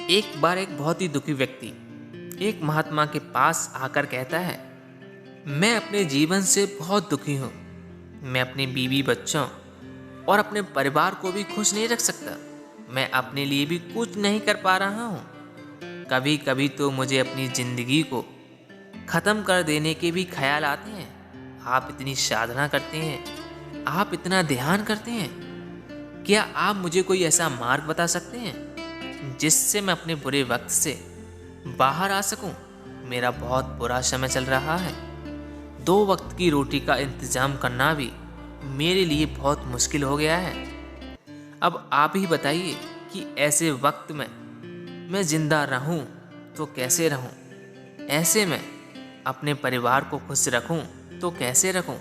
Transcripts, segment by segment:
एक बार एक बहुत ही दुखी व्यक्ति एक महात्मा के पास आकर कहता है, मैं अपने जीवन से बहुत दुखी हूँ। मैं अपने बीवी बच्चों और अपने परिवार को भी खुश नहीं रख सकता। मैं अपने लिए भी कुछ नहीं कर पा रहा हूँ। कभी कभी तो मुझे अपनी जिंदगी को ख़त्म कर देने के भी ख्याल आते हैं। आप इतनी साधना करते हैं, आप इतना ध्यान करते हैं, क्या आप मुझे कोई ऐसा मार्ग बता सकते हैं जिससे मैं अपने बुरे वक्त से बाहर आ सकूं? मेरा बहुत बुरा समय चल रहा है। 2 वक्त की रोटी का इंतज़ाम करना भी मेरे लिए बहुत मुश्किल हो गया है। अब आप ही बताइए कि ऐसे वक्त में मैं ज़िंदा रहूं तो कैसे रहूं? ऐसे में अपने परिवार को खुश रखूं तो कैसे रखूं?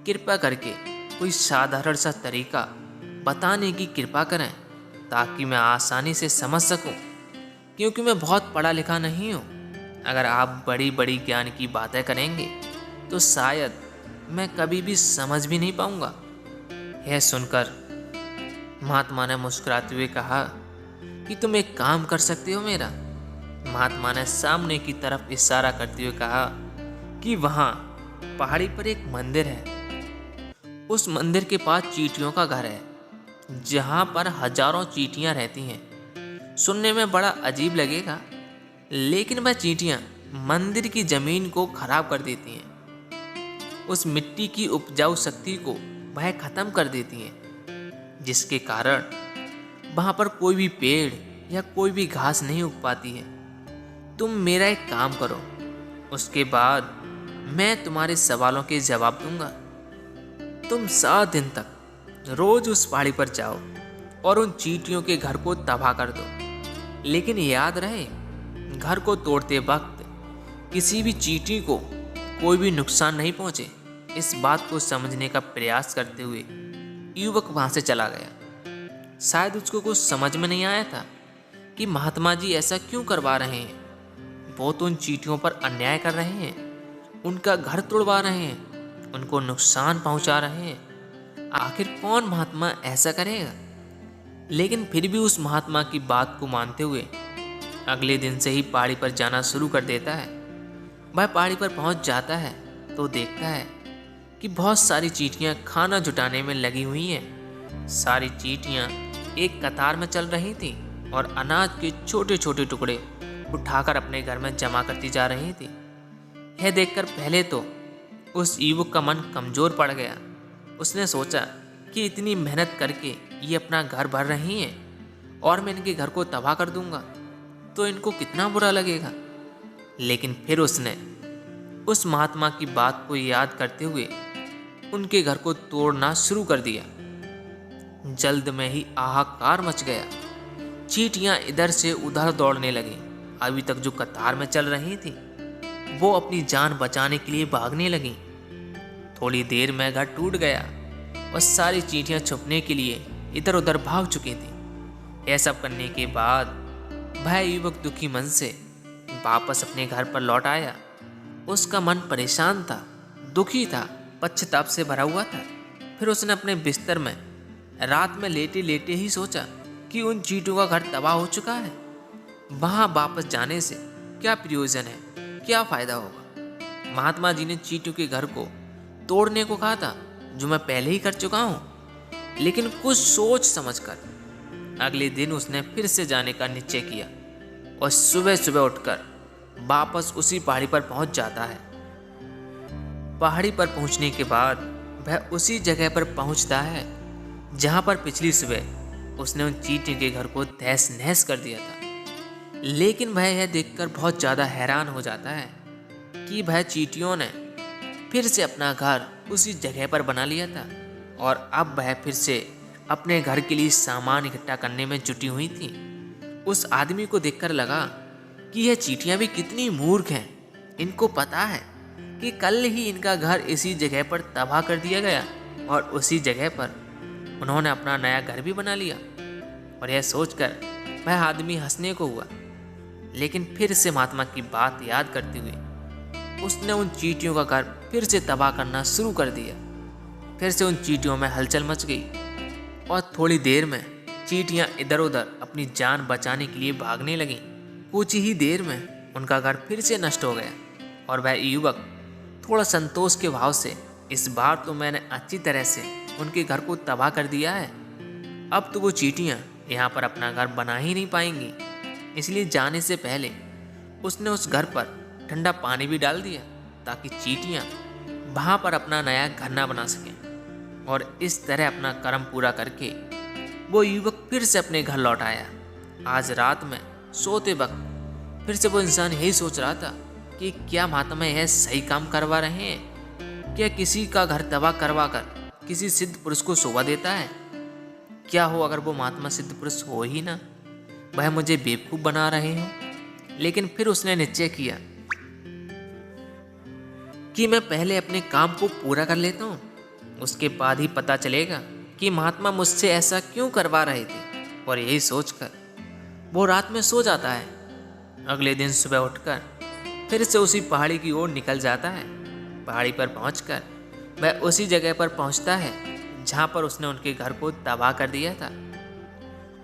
कृपा करके कोई साधारण सा तरीका बताने की कृपा करें ताकि मैं आसानी से समझ सकूं, क्योंकि मैं बहुत पढ़ा लिखा नहीं हूं। अगर आप बड़ी बड़ी ज्ञान की बातें करेंगे तो शायद मैं कभी भी समझ भी नहीं पाऊंगा। यह सुनकर महात्मा ने मुस्कुराते हुए कहा कि तुम एक काम कर सकते हो मेरा। महात्मा ने सामने की तरफ इशारा करते हुए कहा कि वहाँ पहाड़ी पर एक मंदिर है। उस मंदिर के पास चींटियों का घर है, जहाँ पर हजारों चींटियाँ रहती हैं। सुनने में बड़ा अजीब लगेगा, लेकिन वह चींटियाँ मंदिर की जमीन को खराब कर देती हैं। उस मिट्टी की उपजाऊ शक्ति को वह खत्म कर देती हैं, जिसके कारण वहाँ पर कोई भी पेड़ या कोई भी घास नहीं उग पाती है। तुम मेरा एक काम करो, उसके बाद मैं तुम्हारे सवालों के जवाब दूंगा। तुम 7 दिन तक रोज उस पहाड़ी पर जाओ और उन चींटियों के घर को तबाह कर दो। लेकिन याद रहे, घर को तोड़ते वक्त किसी भी चींटी को कोई भी नुकसान नहीं पहुंचे। इस बात को समझने का प्रयास करते हुए युवक वहां से चला गया। शायद उसको कुछ समझ में नहीं आया था कि महात्मा जी ऐसा क्यों करवा रहे हैं। वो तो उन चींटियों पर अन्याय कर रहे हैं, उनका घर तोड़वा रहे हैं, उनको नुकसान पहुंचा रहे हैं। आखिर कौन महात्मा ऐसा करेगा? लेकिन फिर भी उस महात्मा की बात को मानते हुए अगले दिन से ही पहाड़ी पर जाना शुरू कर देता है। वह पहाड़ी पर पहुंच जाता है तो देखता है कि बहुत सारी चींटियां खाना जुटाने में लगी हुई हैं। सारी चींटियां एक कतार में चल रही थीं और अनाज के छोटे छोटे टुकड़े उठाकर अपने घर में जमा करती जा रही थी। यह देखकर पहले तो उस युवक का मन कमजोर पड़ गया। उसने सोचा कि इतनी मेहनत करके ये अपना घर भर रही हैं और मैं इनके घर को तबाह कर दूंगा तो इनको कितना बुरा लगेगा। लेकिन फिर उसने उस महात्मा की बात को याद करते हुए उनके घर को तोड़ना शुरू कर दिया। जल्द में ही हाहाकार मच गया। चींटियां इधर से उधर दौड़ने लगी। अभी तक जो कतार में चल रही थी वो अपनी जान बचाने के लिए भागने लगी। थोड़ी देर में घर टूट गया और सारी चींटियां छुपने के लिए इधर उधर भाग चुकी थी। यह सब करने के बाद वह युवक दुखी मन से वापस अपने घर पर लौट आया। उसका मन परेशान था, दुखी था, पश्चाताप से भरा हुआ था। फिर उसने अपने बिस्तर में रात में लेटे लेटे ही सोचा कि उन चींटियों का घर तबाह हो चुका है। वहां वापस जाने से क्या प्रयोजन है, क्या फायदा होगा? महात्मा जी ने चींटियों के घर को तोड़ने को कहा था, जो मैं पहले ही कर चुका हूं। लेकिन कुछ सोच समझकर अगले दिन उसने फिर से जाने का निश्चय किया और सुबह सुबह उठकर वापस उसी पहाड़ी पर पहुंच जाता है। पहाड़ी पर पहुंचने के बाद वह उसी जगह पर पहुंचता है जहां पर पिछली सुबह उसने उन चींटियों के घर को तहस नहस कर दिया था। लेकिन वह यह देखकर बहुत ज़्यादा हैरान हो जाता है कि वह चींटियों ने फिर से अपना घर उसी जगह पर बना लिया था और अब वह फिर से अपने घर के लिए सामान इकट्ठा करने में जुटी हुई थी। उस आदमी को देखकर लगा कि यह चींटियां भी कितनी मूर्ख हैं। इनको पता है कि कल ही इनका घर इसी जगह पर तबाह कर दिया गया और उसी जगह पर उन्होंने अपना नया घर भी बना लिया। और यह सोचकर वह आदमी हंसने को हुआ। लेकिन फिर से महात्मा की बात याद करते हुए उसने उन चींटियों का घर फिर से तबाह करना शुरू कर दिया। फिर से उन चींटियों में हलचल मच गई और थोड़ी देर में चींटियां इधर उधर अपनी जान बचाने के लिए भागने लगीं। कुछ ही देर में उनका घर फिर से नष्ट हो गया और वह युवक थोड़ा संतोष के भाव से, इस बार तो मैंने अच्छी तरह से उनके घर को तबाह कर दिया है। अब तो वो चींटियां यहाँ पर अपना घर बना ही नहीं पाएंगी। इसलिए जाने से पहले उसने उस घर पर ठंडा पानी भी डाल दिया ताकि चींटियां वहाँ पर अपना नया घर ना बना सकें। और इस तरह अपना कर्म पूरा करके वो युवक फिर से अपने घर लौट आया। आज रात में सोते वक्त फिर से वो इंसान यही सोच रहा था कि क्या महात्मा यह सही काम करवा रहे हैं? क्या किसी का घर तबाह करवा कर किसी सिद्ध पुरुष को शोभा देता है? क्या हो अगर वो महात्मा सिद्ध पुरुष हो ही ना, वह मुझे बेवकूफ बना रहे हो। लेकिन फिर उसने निश्चय किया कि मैं पहले अपने काम को पूरा कर लेता हूँ, उसके बाद ही पता चलेगा कि महात्मा मुझसे ऐसा क्यों करवा रहे थे। और यही सोचकर वो रात में सो जाता है। अगले दिन सुबह उठकर फिर से उसी पहाड़ी की ओर निकल जाता है। पहाड़ी पर पहुंचकर वह उसी जगह पर पहुंचता है जहां पर उसने उनके घर को तबाह कर दिया था।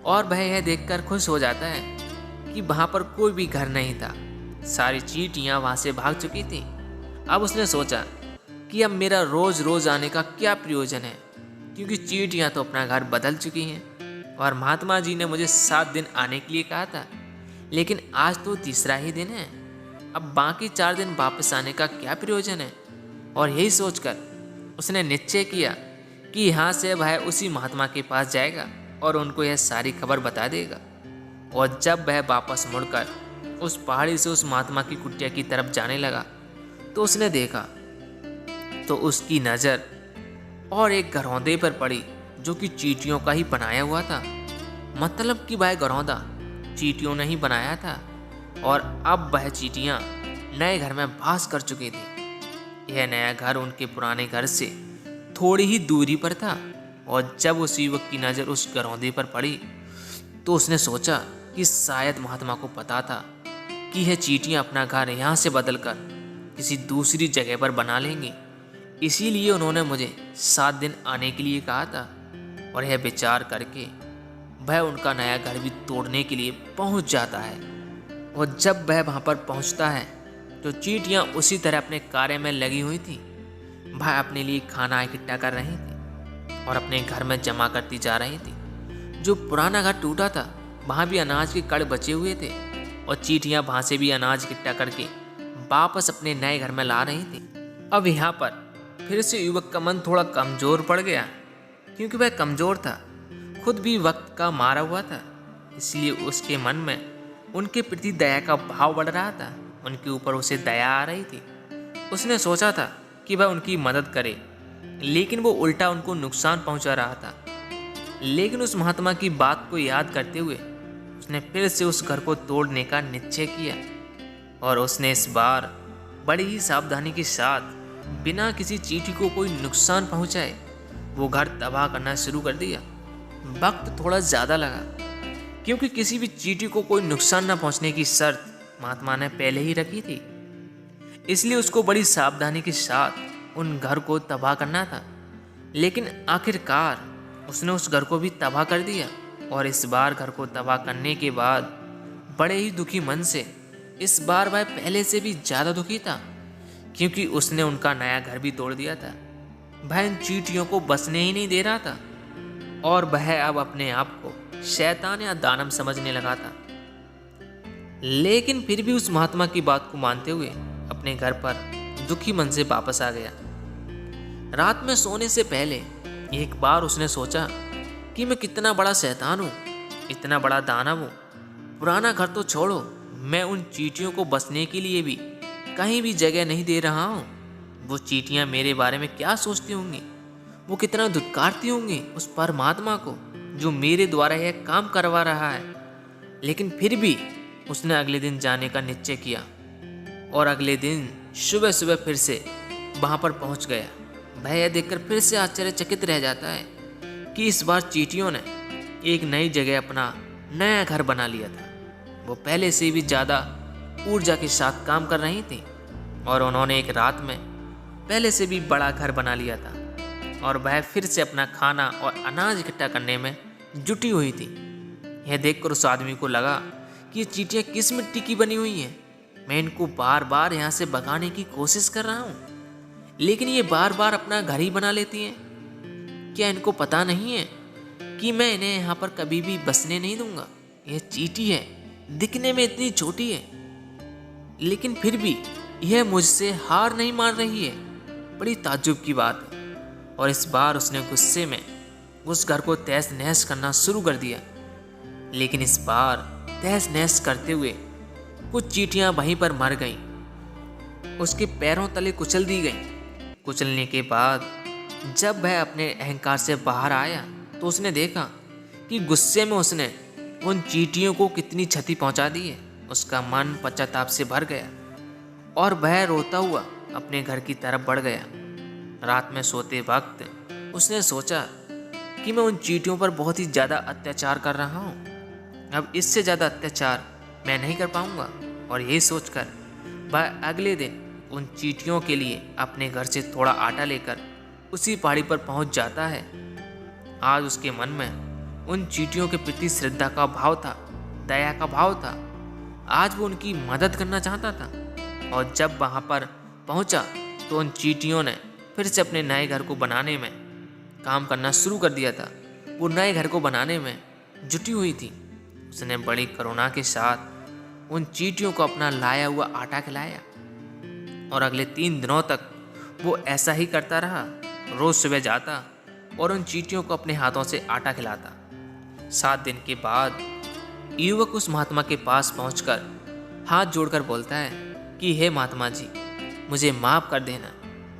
और वह यह देखकर खुश हो जाता है कि वहां पर कोई भी घर नहीं था। सारी चींटियां वहां से भाग चुकी थी। अब उसने सोचा कि अब मेरा रोज रोज आने का क्या प्रयोजन है, क्योंकि चींटियां तो अपना घर बदल चुकी हैं और महात्मा जी ने मुझे 7 दिन आने के लिए कहा था, लेकिन आज तो तीसरा ही दिन है। अब बाकी 4 दिन वापस आने का क्या प्रयोजन है। और यही सोचकर उसने निश्चय किया कि यहाँ से वह उसी महात्मा के पास जाएगा और उनको यह सारी खबर बता देगा। और जब वह वापस मुड़कर उस पहाड़ी से उस महात्मा की कुटिया की तरफ जाने लगा तो उसने देखा तो उसकी नज़र और एक घरौंदे पर पड़ी जो कि चींटियों का ही बनाया हुआ था। मतलब कि वह घरौंदा चींटियों ने ही बनाया था और अब वह चींटियां नए घर में वास कर चुकी थी। यह नया घर उनके पुराने घर से थोड़ी ही दूरी पर था। और जब उस युवक की नज़र उस घरौंदे पर पड़ी तो उसने सोचा कि शायद महात्मा को पता था कि यह चींटियां अपना घर यहाँ से बदलकर किसी दूसरी जगह पर बना लेंगी, इसीलिए उन्होंने मुझे 7 दिन आने के लिए कहा था। और यह विचार करके वह उनका नया घर भी तोड़ने के लिए पहुंच जाता है। और जब वह वहां पर पहुंचता है तो चींटियां उसी तरह अपने कार्य में लगी हुई थी। वह अपने लिए खाना इकट्ठा कर रही थी और अपने घर में जमा करती जा रही थी। जो पुराना घर टूटा था वहाँ भी अनाज के कड़ बचे हुए थे और चींटियां वहाँ से भी अनाज इकट्ठा करके वापस अपने नए घर में ला रही थी। अब यहाँ पर फिर से युवक का मन थोड़ा कमज़ोर पड़ गया, क्योंकि वह कमज़ोर था, खुद भी वक्त का मारा हुआ था। इसलिए उसके मन में उनके प्रति दया का भाव बढ़ रहा था। उनके ऊपर उसे दया आ रही थी। उसने सोचा था कि वह उनकी मदद करे, लेकिन वो उल्टा उनको नुकसान पहुंचा रहा था। लेकिन उस महात्मा की बात को याद करते हुए उसने फिर से उस घर को तोड़ने का निश्चय किया। और उसने इस बार बड़ी ही सावधानी के साथ बिना किसी चींटी को कोई नुकसान पहुंचाए वो घर तबाह करना शुरू कर दिया। वक्त थोड़ा ज़्यादा लगा, क्योंकि किसी भी चींटी को कोई नुकसान न पहुंचने की शर्त महात्मा ने पहले ही रखी थी। इसलिए उसको बड़ी सावधानी के साथ उन घर को तबाह करना था। लेकिन आखिरकार उसने उस घर को भी तबाह कर दिया। और इस बार घर को तबाह करने के बाद बड़े ही दुखी मन से, इस बार वह पहले से भी ज़्यादा दुखी था, क्योंकि उसने उनका नया घर भी तोड़ दिया था। वह इन चींटियों को बसने ही नहीं दे रहा था और वह अब अपने आप को शैतान या दानव समझने लगा था। लेकिन फिर भी उस महात्मा की बात को मानते हुए अपने घर पर दुखी मन से वापस आ गया। रात में सोने से पहले एक बार उसने सोचा कि मैं कितना बड़ा शैतान हूँ, इतना बड़ा दानव हूँ। पुराना घर तो छोड़ो, मैं उन चींटियों को बसने के लिए भी कहीं भी जगह नहीं दे रहा हूँ। वो चींटियाँ मेरे बारे में क्या सोचती होंगी, वो कितना धुतकारती होंगी उस परमात्मा को जो मेरे द्वारा यह काम करवा रहा है। लेकिन फिर भी उसने अगले दिन जाने का निश्चय किया और अगले दिन सुबह सुबह फिर से वहाँ पर पहुँच गया। वह यह देखकर फिर से आश्चर्यचकित रह जाता है कि इस बार चींटियों ने एक नई जगह अपना नया घर बना लिया था। वो पहले से भी ज़्यादा ऊर्जा के साथ काम कर रही थी और उन्होंने एक रात में पहले से भी बड़ा घर बना लिया था और वह फिर से अपना खाना और अनाज इकट्ठा करने में जुटी हुई थी। यह देखकर उस आदमी को लगा कि ये चींटियाँ किस मिट्टी की बनी हुई हैं। मैं इनको बार बार यहाँ से भगाने की कोशिश कर रहा हूँ, लेकिन ये बार बार अपना घर ही बना लेती हैं। क्या इनको पता नहीं है कि मैं इन्हें यहाँ पर कभी भी बसने नहीं दूंगा? यह चींटी है, दिखने में इतनी छोटी है, लेकिन फिर भी यह मुझसे हार नहीं मान रही है। बड़ी ताज्जुब की बात है। और इस बार उसने गुस्से में उस घर को तहस नहस करना शुरू कर दिया। लेकिन इस बार तहस नहस करते हुए कुछ चींटियां वहीं पर मर गईं। उसके पैरों तले कुचल दी गईं। कुचलने के बाद जब वह अपने अहंकार से बाहर आया तो उसने देखा कि गुस्से में उसने उन चींटियों को कितनी क्षति पहुंचा दी है। उसका मन पश्चाताप से भर गया और वह रोता हुआ अपने घर की तरफ बढ़ गया। रात में सोते वक्त उसने सोचा कि मैं उन चींटियों पर बहुत ही ज़्यादा अत्याचार कर रहा हूँ। अब इससे ज़्यादा अत्याचार मैं नहीं कर पाऊँगा। और यही सोचकर वह अगले दिन उन चींटियों के लिए अपने घर से थोड़ा आटा लेकर उसी पहाड़ी पर पहुँच जाता है। आज उसके मन में उन चींटियों के प्रति श्रद्धा का भाव था, दया का भाव था। आज वो उनकी मदद करना चाहता था। और जब वहाँ पर पहुँचा तो उन चींटियों ने फिर से अपने नए घर को बनाने में काम करना शुरू कर दिया था। वो नए घर को बनाने में जुटी हुई थी। उसने बड़ी करुणा के साथ उन चींटियों को अपना लाया हुआ आटा खिलाया और अगले 3 दिनों तक वो ऐसा ही करता रहा। रोज सुबह जाता और उन चींटियों को अपने हाथों से आटा खिलाता। 7 दिन के बाद युवक उस महात्मा के पास पहुंचकर हाथ जोड़कर बोलता है कि हे महात्मा जी, मुझे माफ़ कर देना।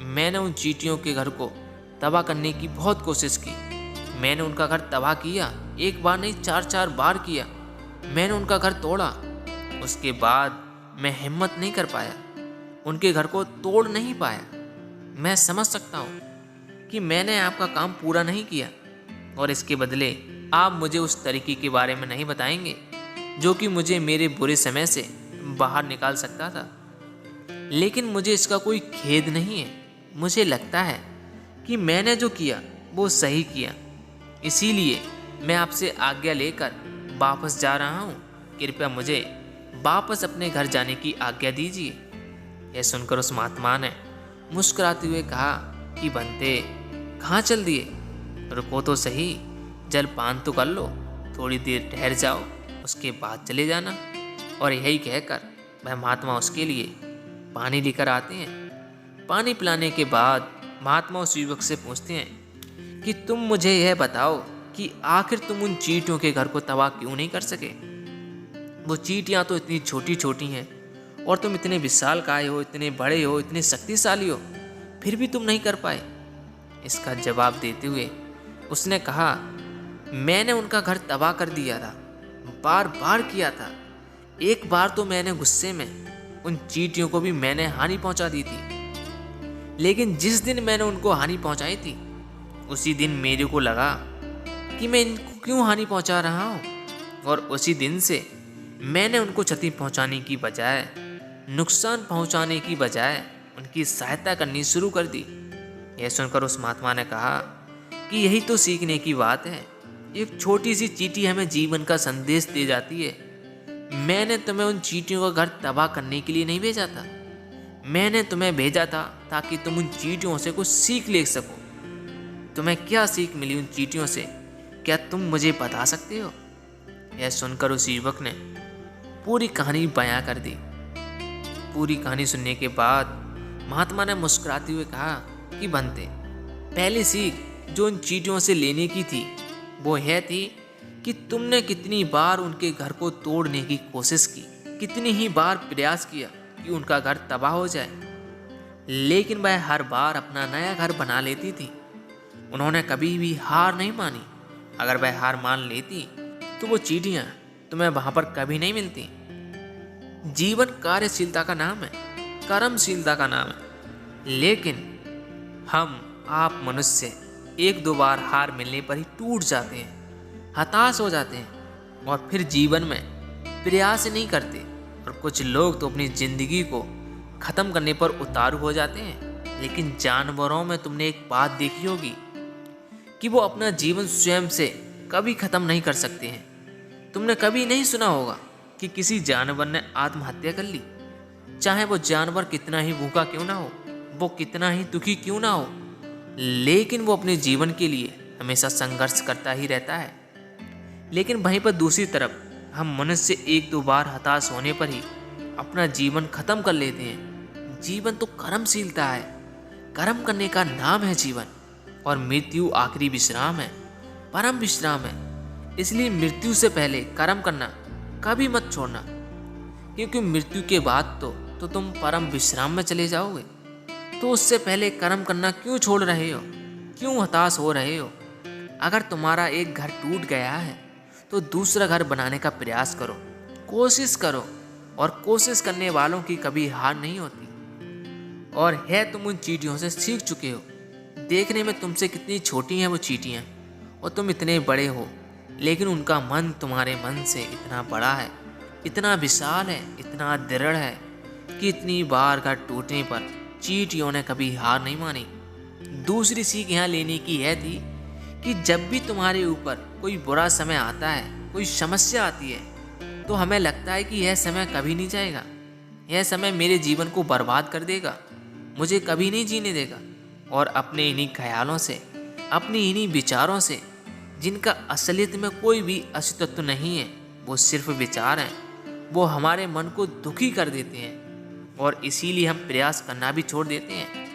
मैंने उन चींटियों के घर को तबाह करने की बहुत कोशिश की। मैंने उनका घर तबाह किया, एक बार नहीं 4-4 बार किया। मैंने उनका घर तोड़ा। उसके बाद मैं हिम्मत नहीं कर पाया, उनके घर को तोड़ नहीं पाया। मैं समझ सकता हूँ कि मैंने आपका काम पूरा नहीं किया और इसके बदले आप मुझे उस तरीके के बारे में नहीं बताएंगे जो कि मुझे मेरे बुरे समय से बाहर निकाल सकता था। लेकिन मुझे इसका कोई खेद नहीं है। मुझे लगता है कि मैंने जो किया वो सही किया, इसीलिए मैं आपसे आज्ञा लेकर वापस जा रहा हूँ। कृपया मुझे वापस अपने घर जाने की आज्ञा दीजिए। यह सुनकर उस महात्मा ने मुस्कुराते हुए कहा कि बंते, कहाँ चल दिए? रुको तो सही, जलपान तो कर लो, थोड़ी देर ठहर जाओ, उसके बाद चले जाना। और यही कहकर वह महात्मा उसके लिए पानी लेकर आते हैं। पानी पिलाने के बाद महात्मा उस युवक से पूछते हैं कि तुम मुझे यह बताओ कि आखिर तुम उन चींटियों के घर को तबाह क्यों नहीं कर सके? वो चींटियाँ तो इतनी छोटी छोटी हैं और तुम इतने विशालकाय हो, इतने बड़े हो, इतने शक्तिशाली हो, फिर भी तुम नहीं कर पाए। इसका जवाब देते हुए उसने कहा, मैंने उनका घर तबाह कर दिया था, बार बार किया था। एक बार तो मैंने गुस्से में उन चींटियों को भी मैंने हानि पहुंचा दी थी। लेकिन जिस दिन मैंने उनको हानि पहुंचाई थी उसी दिन मेरे को लगा कि मैं इनको क्यों हानि पहुंचा रहा हूं, और उसी दिन से मैंने उनको क्षति पहुंचाने की बजाय, नुकसान पहुंचाने की बजाय उनकी सहायता करनी शुरू कर दी। यह सुनकर उस महात्मा ने कहा कि यही तो सीखने की बात है। एक छोटी सी चींटी हमें जीवन का संदेश दे जाती है। मैंने तुम्हें उन चींटियों का घर तबाह करने के लिए नहीं भेजा था। मैंने तुम्हें भेजा था ताकि तुम उन चींटियों से कुछ सीख ले सको। तुम्हें क्या सीख मिली उन चींटियों से, क्या तुम मुझे बता सकते हो? यह सुनकर उस युवक ने पूरी कहानी बयां कर दी। पूरी कहानी सुनने के बाद महात्मा ने मुस्कुराते हुए कहा कि बंते, पहली सीख जो उन चींटियों से लेने की थी वो यह थी कि तुमने कितनी बार उनके घर को तोड़ने की कोशिश की, कितनी ही बार प्रयास किया कि उनका घर तबाह हो जाए, लेकिन वह हर बार अपना नया घर बना लेती थी। उन्होंने कभी भी हार नहीं मानी। अगर वह हार मान लेती तो वो चींटियां तुम्हें वहां पर कभी नहीं मिलती। जीवन कार्यशीलता का नाम है, कर्मशीलता का नाम है। लेकिन आप मनुष्य 1-2 बार हार मिलने पर ही टूट जाते हैं, हताश हो जाते हैं और फिर जीवन में प्रयास नहीं करते। और कुछ लोग तो अपनी जिंदगी को खत्म करने पर उतारू हो जाते हैं। लेकिन जानवरों में तुमने एक बात देखी होगी कि वो अपना जीवन स्वयं से कभी खत्म नहीं कर सकते हैं। तुमने कभी नहीं सुना होगा कि किसी जानवर ने आत्महत्या कर ली, चाहे वो जानवर कितना ही भूखा क्यों ना हो, वो कितना ही दुखी क्यों ना हो, लेकिन वो अपने जीवन के लिए हमेशा संघर्ष करता ही रहता है। लेकिन वहीं पर दूसरी तरफ हम मनुष्य एक दो बार हताश होने पर ही अपना जीवन खत्म कर लेते हैं। जीवन तो कर्मशीलता है, कर्म करने का नाम है जीवन, और मृत्यु आखिरी विश्राम है, परम विश्राम है। इसलिए मृत्यु से पहले कर्म करना कभी मत छोड़ना, क्योंकि मृत्यु के बाद तो तुम परम विश्राम में चले जाओगे। तो उससे पहले कर्म करना क्यों छोड़ रहे हो, क्यों हताश हो रहे हो? अगर तुम्हारा एक घर टूट गया है तो दूसरा घर बनाने का प्रयास करो, कोशिश करो, और कोशिश करने वालों की कभी हार नहीं होती। और है तुम उन चींटियों से सीख चुके हो। देखने में तुमसे कितनी छोटी हैं वो चींटियाँ, और तुम इतने बड़े हो, लेकिन उनका मन तुम्हारे मन से इतना बड़ा है, इतना विशाल है, इतना दृढ़ है कि इतनी बार घर टूटने पर चींटियों ने कभी हार नहीं मानी। दूसरी सीख यहाँ लेने की यह थी कि जब भी तुम्हारे ऊपर कोई बुरा समय आता है, कोई समस्या आती है, तो हमें लगता है कि यह समय कभी नहीं जाएगा, यह समय मेरे जीवन को बर्बाद कर देगा, मुझे कभी नहीं जीने देगा। और अपने इन्हीं ख्यालों से, अपनी इन्हीं विचारों से, जिनका असलियत में कोई भी अस्तित्व नहीं है, वो सिर्फ विचार हैं, वो हमारे मन को दुखी कर देते हैं, और इसीलिए हम प्रयास करना भी छोड़ देते हैं।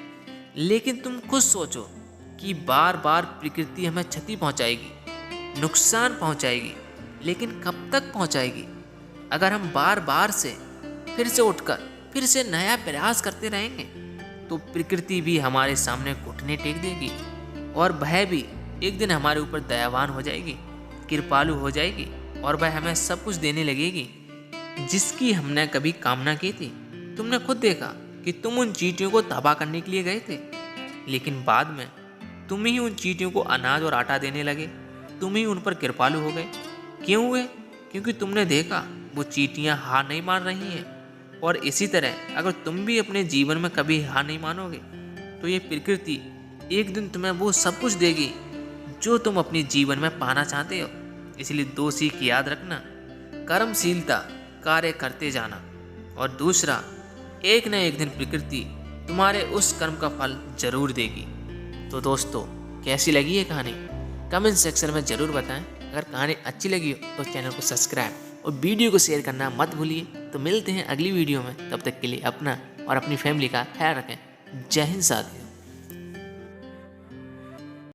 लेकिन तुम खुद सोचो कि बार बार प्रकृति हमें क्षति पहुंचाएगी, नुकसान पहुंचाएगी, लेकिन कब तक पहुंचाएगी? अगर हम बार बार से फिर से उठकर फिर से नया प्रयास करते रहेंगे, तो प्रकृति भी हमारे सामने घुटने टेक देगी, और वह भी एक दिन हमारे ऊपर दयावान हो जाएगी, कृपालु हो जाएगी, और वह हमें सब कुछ देने लगेगी जिसकी हमने कभी कामना की थी। तुमने खुद देखा कि तुम उन चींटियों को तबाह करने के लिए गए थे, लेकिन बाद में तुम ही उन चींटियों को अनाज और आटा देने लगे, तुम ही उन पर कृपालु हो गए। क्यों हुए? क्योंकि तुमने देखा वो चींटियां हार नहीं मान रही हैं। और इसी तरह अगर तुम भी अपने जीवन में कभी हार नहीं मानोगे, तो ये प्रकृति एक दिन तुम्हें वो सब कुछ देगी जो तुम अपने जीवन में पाना चाहते हो। इसलिए दो सीख याद रखना: कर्मशीलता, कार्य करते जाना, और दूसरा, एक न एक दिन प्रकृति तुम्हारे उस कर्म का फल जरूर देगी। तो दोस्तों, कैसी लगी ये कहानी कमेंट सेक्शन में ज़रूर बताएं। अगर कहानी अच्छी लगी हो तो चैनल को सब्सक्राइब और वीडियो को शेयर करना मत भूलिए। तो मिलते हैं अगली वीडियो में, तब तक के लिए अपना और अपनी फैमिली का ख्याल रखें। जय हिंद साथियों।